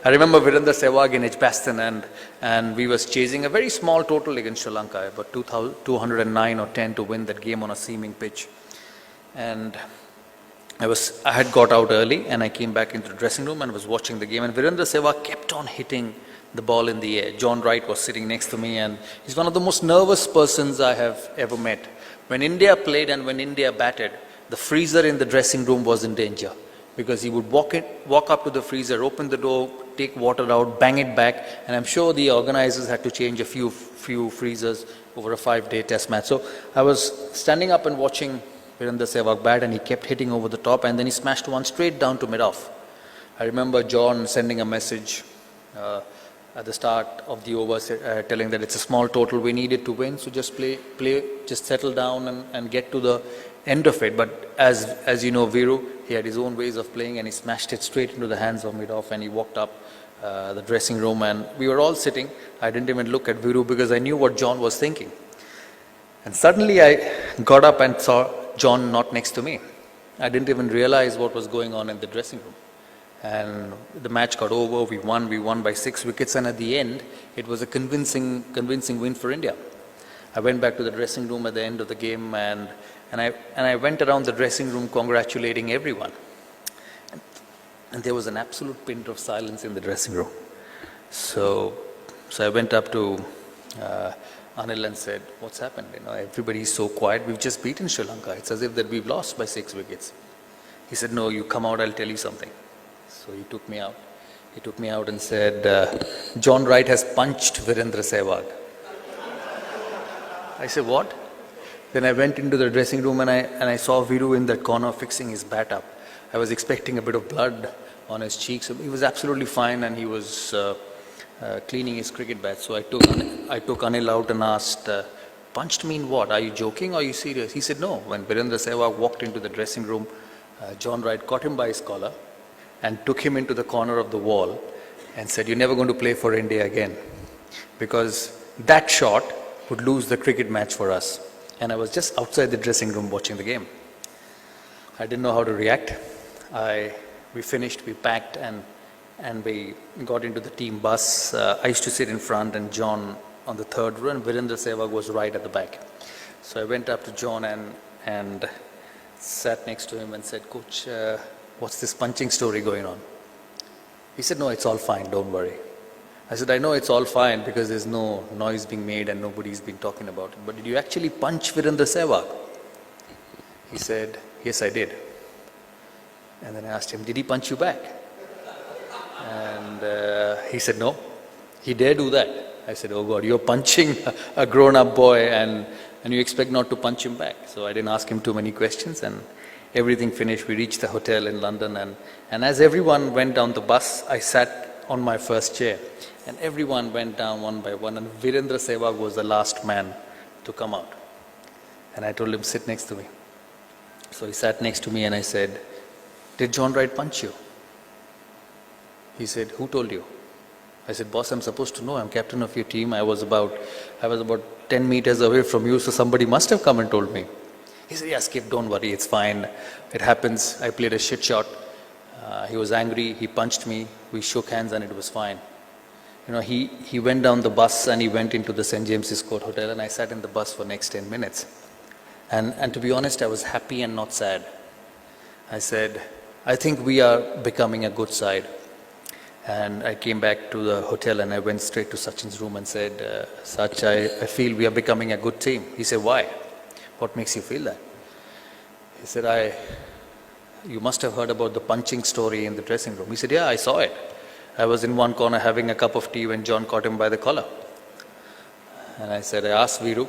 I remember Virender Sehwag in Edgbaston, and we was chasing a very small total against Sri Lanka, about 209 or 10 to win that game on a seaming pitch. And I had got out early, and I came back into the dressing room and was watching the game. And Virender Sehwag kept on hitting the ball in the air. John Wright was sitting next to me, and he's one of the most nervous persons I have ever met. When India played and when India batted, the freezer in the dressing room was in danger, because he would walk up to the freezer, open the door, take water out, bang it back, and I'm sure the organizers had to change a few freezers over a 5-day test match. So I was standing up and watching Virender Sehwag bat, and he kept hitting over the top, and then he smashed one straight down to mid-off. I remember John sending a message at the start of the over, telling that it's a small total, we needed to win, so just just settle down and get to the end of it. But as you know, Viru, he had his own ways of playing, and he smashed it straight into the hands of mid-off, and he walked up the dressing room, and we were all sitting. I didn't even look at Viru because I knew what John was thinking. And suddenly I got up and saw John not next to me. I didn't even realize what was going on in the dressing room. And the match got over, we won by 6 wickets, and at the end, it was a convincing win for India. I went back to the dressing room at the end of the game, and I went around the dressing room congratulating everyone. And there was an absolute pin of silence in the dressing room. So I went up to Anil and said, what's happened? Everybody's so quiet. We've just beaten Sri Lanka. It's as if that we've lost by 6 wickets. He said, no, you come out, I'll tell you something. So he took me out. He took me out and said, John Wright has punched Virender Sehwag. I said, what? Then I went into the dressing room, and I saw Viru in that corner fixing his bat up. I was expecting a bit of blood on his cheeks. He was absolutely fine, and he was cleaning his cricket bat. So I took Anil out and asked, punched me in what? Are you joking or are you serious? He said, no. When Virender Sehwag walked into the dressing room, John Wright caught him by his collar and took him into the corner of the wall and said, you're never going to play for India again, because that shot would lose the cricket match for us. And I was just outside the dressing room watching the game. I didn't know how to react. We finished, we packed, and we got into the team bus. I used to sit in front and John on the third row, and Virender Sehwag was right at the back. So I went up to John and sat next to him and said, Coach, what's this punching story going on? He said, no, it's all fine, don't worry. I said, I know it's all fine because there's no noise being made and nobody's been talking about it. But did you actually punch Virender Sehwag? He said, yes, I did. And then I asked him, did he punch you back? And he said, no, he dare do that. I said, oh God, you're punching a grown-up boy and you expect not to punch him back. So I didn't ask him too many questions, and everything finished. We reached the hotel in London, and as everyone went down the bus, I sat on my first chair, and everyone went down one by one, and Virender Sehwag was the last man to come out. And I told him, sit next to me. So he sat next to me, and I said, did John Wright punch you? He said, who told you? I said, boss, I'm supposed to know. I'm captain of your team. I was about 10 meters away from you, so somebody must have come and told me. He said, yeah, Skip, don't worry, it's fine. It happens. I played a shit shot. He was angry. He punched me. We shook hands, and it was fine. He went down the bus, and he went into the St. James's Court Hotel, and I sat in the bus for the next 10 minutes. And to be honest, I was happy and not sad. I said, I think we are becoming a good side. And I came back to the hotel, and I went straight to Sachin's room and said, Sach, I feel we are becoming a good team. He said, why? What makes you feel that? He said, you must have heard about the punching story in the dressing room. He said, yeah, I saw it. I was in one corner having a cup of tea when John caught him by the collar. And I said, I asked Viru.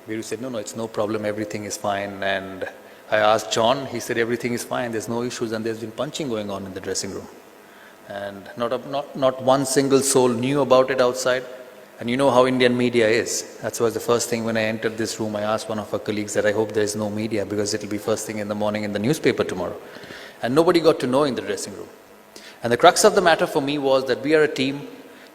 Viru said, no, it's no problem, everything is fine. And I asked John, he said, everything is fine, there's no issues, and there's been punching going on in the dressing room. And not one single soul knew about it outside. And you know how Indian media is. That was the first thing when I entered this room. I asked one of our colleagues that I hope there is no media, because it will be first thing in the morning in the newspaper tomorrow. And nobody got to know in the dressing room. And the crux of the matter for me was that we are a team.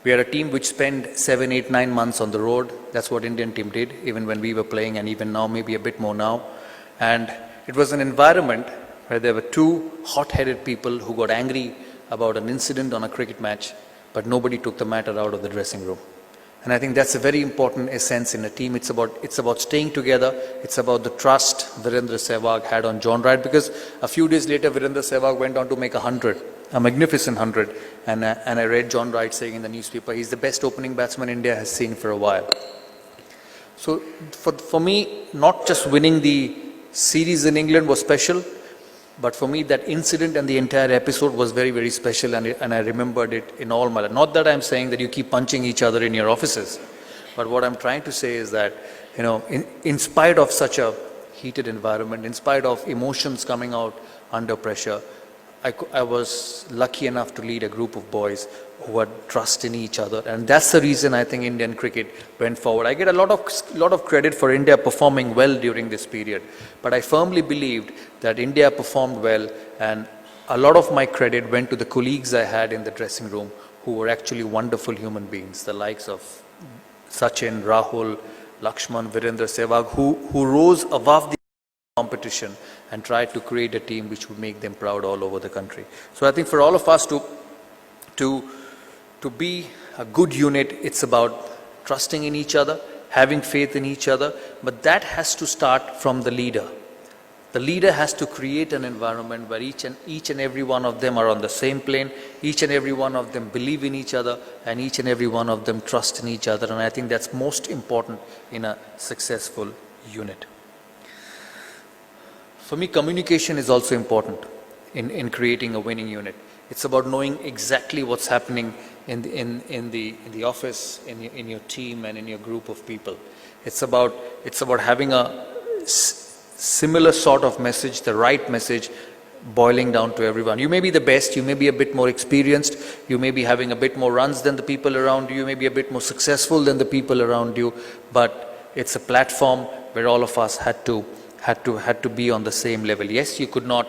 We are a team which spent 7, 8, 9 months on the road. That's what Indian team did, even when we were playing, and even now, maybe a bit more now. And it was an environment where there were two hot-headed people who got angry about an incident on a cricket match, but nobody took the matter out of the dressing room. And I think that's a very important essence in a team. It's about staying together. It's about the trust Virendra Sehwag had on John Wright, because a few days later Virendra Sehwag went on to make 100, a magnificent 100. And I read John Wright saying in the newspaper, he's the best opening batsman India has seen for a while. So for me, not just winning the series in England was special, but for me that incident and the entire episode was very, very special, and I remembered it in all my life. Not that I'm saying that you keep punching each other in your offices, but what I'm trying to say is that, in spite of such a heated environment, in spite of emotions coming out under pressure, I was lucky enough to lead a group of boys who had trust in each other, and that's the reason I think Indian cricket went forward. I get a lot of credit for India performing well during this period, but I firmly believed that India performed well, and a lot of my credit went to the colleagues I had in the dressing room who were actually wonderful human beings, the likes of Sachin, Rahul, Lakshman, Virendra Sehwag, who rose above the competition and tried to create a team which would make them proud all over the country. So I think for all of us to be a good unit, it's about trusting in each other, having faith in each other, but that has to start from the leader. The leader has to create an environment where each and every one of them are on the same plane, each and every one of them believe in each other, and each and every one of them trust in each other. And I think that's most important in a successful unit. For me, communication is also important in creating a winning unit. It's about knowing exactly what's happening in the office, in your team, and in your group of people. It's about having a similar sort of message, the right message, boiling down to everyone. You may be the best, you may be a bit more experienced, you may be having a bit more runs than the people around you, you may be a bit more successful than the people around you, but it's a platform where all of us had to be on the same level. Yes, you could not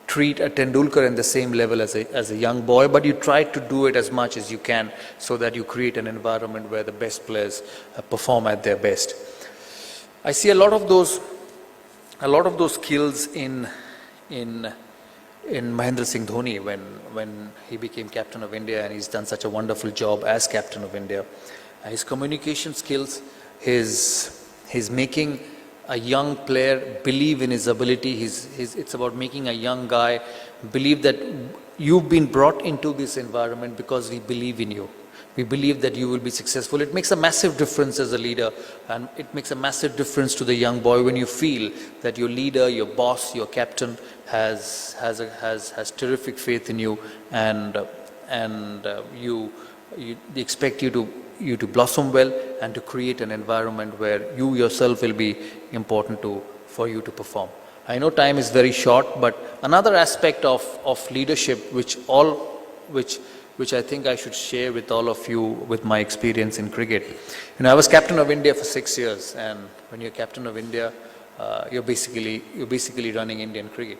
treat a Tendulkar in the same level as a young boy, but you try to do it as much as you can so that you create an environment where the best players perform at their best. I see a lot of those skills in Mahendra Singh Dhoni when he became captain of India, and he's done such a wonderful job as captain of India. His communication skills, his making a young player believe in his ability. It's about making a young guy believe that you've been brought into this environment because we believe in you. We believe that you will be successful. It makes a massive difference as a leader, and it makes a massive difference to the young boy when you feel that your leader, your boss, your captain has terrific faith in you, and they expect you to blossom well and to create an environment where you yourself will be important for you to perform. I know time is very short, but another aspect of leadership which I think I should share with all of you with my experience in cricket. I was captain of India for 6 years, and when you're captain of India, you're basically running Indian cricket.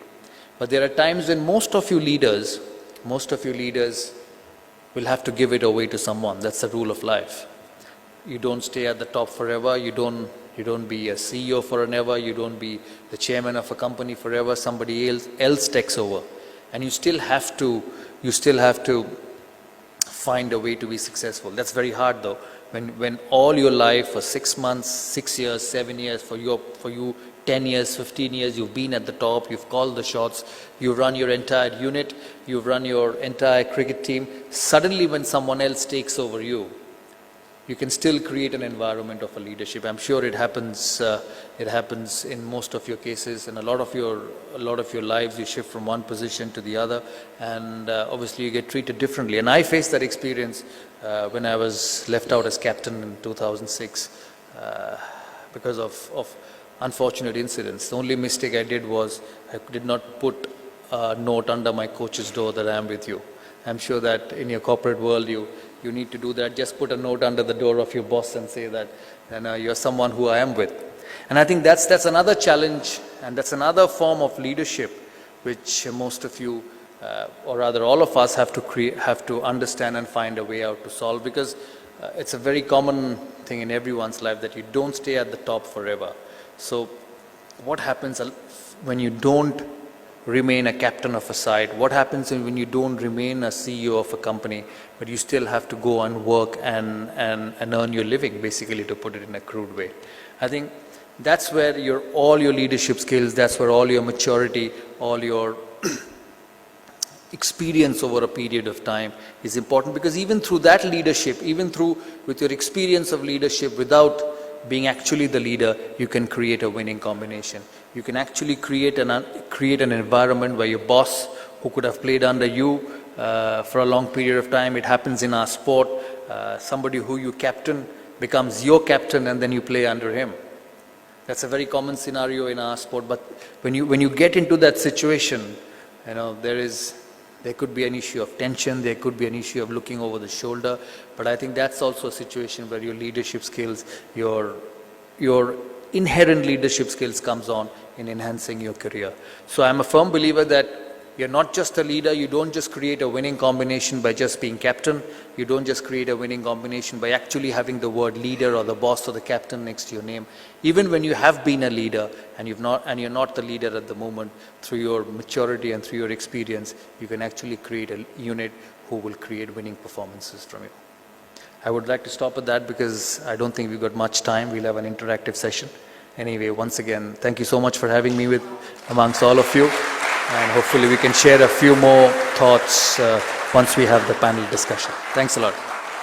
But there are times when most of you leaders will have to give it away to someone. That's the rule of life. You don't stay at the top forever. You don't be a CEO forever. You don't be the chairman of a company forever. Somebody else takes over, and you still have to find a way to be successful. That's very hard though. When all your life for 6 months, 6 years, 7 years, for you 10 years, 15 years, you've been at the top, you've called the shots, you've run your entire unit, you've run your entire cricket team. Suddenly when someone else takes over you can still create an environment of a leadership. I'm sure it happens in most of your cases. In a lot of your lives, you shift from one position to the other, and obviously you get treated differently. And I faced that experience when I was left out as captain in 2006 because of unfortunate incidents. The only mistake I did was I did not put a note under my coach's door that I am with you. I'm sure that in your corporate world you need to do that. Just put a note under the door of your boss and say that you're someone who I am with. And I think that's another challenge, and that's another form of leadership which most of you, or rather all of us, have to understand and find a way out to solve, because it's a very common thing in everyone's life that you don't stay at the top forever. So what happens when you don't remain a captain of a site? What happens when you don't remain a CEO of a company, but you still have to go and work and earn your living, basically, to put it in a crude way? I think that's where all your leadership skills, that's where all your maturity, all your experience over a period of time is important, because even through that leadership, with your experience of leadership without being actually the leader, you can create a winning combination. You can actually create an environment where your boss, who could have played under you for a long period of time, it happens in our sport, somebody who you captain becomes your captain and then you play under him. That's a very common scenario in our sport, but when you get into that situation, there could be an issue of tension, there could be an issue of looking over the shoulder, but I think that's also a situation where your leadership skills, your inherent leadership skills comes on in enhancing your career. So I'm a firm believer that you're not just a leader, you don't just create a winning combination by just being captain, you don't just create a winning combination by actually having the word leader or the boss or the captain next to your name. Even when you have been a leader and you're not the leader at the moment, through your maturity and through your experience, you can actually create a unit who will create winning performances from you. I would like to stop at that because I don't think we've got much time. We'll have an interactive session. Anyway, once again, thank you so much for having me amongst all of you. And hopefully we can share a few more thoughts once we have the panel discussion. Thanks a lot.